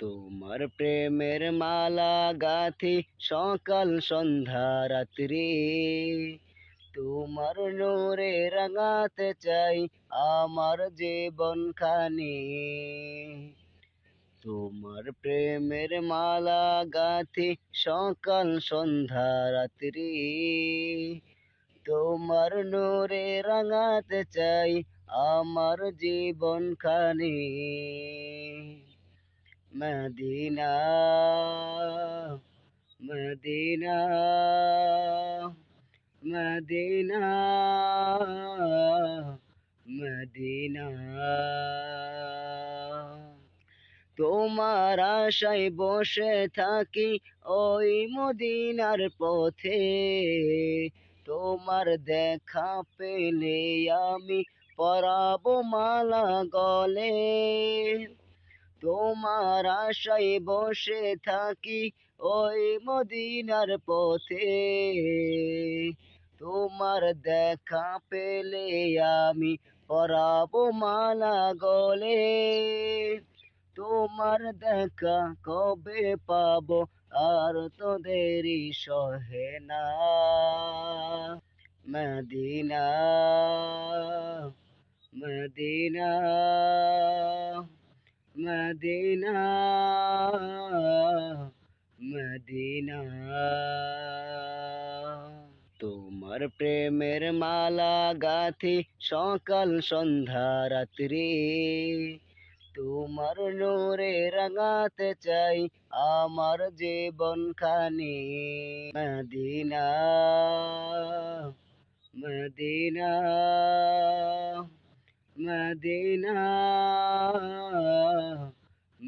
তোমার প্রেমের মালা গাঁথি সকাল সন্ধ্যা রাত্রি, তোমার নূরে রাঙাতে চাই আমার জীবন খানি। তোমার প্রেমের মালা গাঁথি সকাল সন্ধ্যা রাত্রি, তোমার নূরে রাঙাতে চাই আমার জীবন খানি। মদিনা মদিনা মদিনা মদিনা, তোমার আশায় বসে থাকি ওই মদিনার পথে, তোমার দেখা পেলে আমি পরাবো মালা গলে। তোমার আশায় বসে থাকি ওই মদিনার পথে, তোমার দেখা পেলে আমি পরাবো মালা গলে। তোমার দেখা কবে পাবো আর তো দেরি সহে না। মদিনা মদিনা মদিনা মদিনা, তোমার প্রেমের মালা গাঁথি সকাল সন্ধ্যা রাত্রি, তোমার নূরে রাঙাতে চাই আমার জীবন খানি। মদিনা মদিনা মদিনা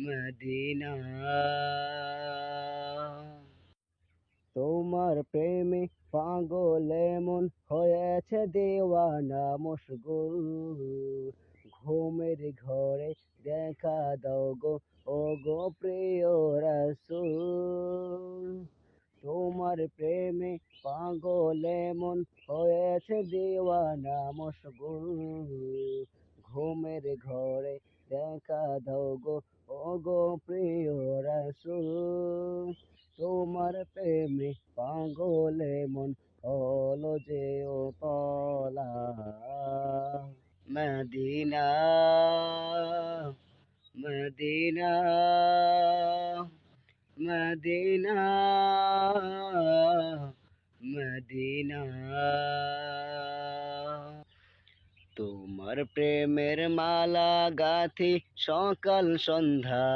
মদিনা, তোমার প্রেমে পাগল এমন হয়েছে দেওয়ানা মশগুল। ঘুমের ঘরে দেখা দাও গো, ও গো প্রিয় রাসূল। তোমার প্রেমে পাগল এমন হয়েছে দেওয়ানা মশগুল। ঘুমের ঘরে দেখা দাও গো, ও গো প্রিয় রাসূল। তোমার প্রেমে পাগল মন হলো যে ও তলা। মদিনা মদিনা মদিনা মদিনা, তোমার প্রেমের মালা গাঁথি সকাল সন্ধ্যা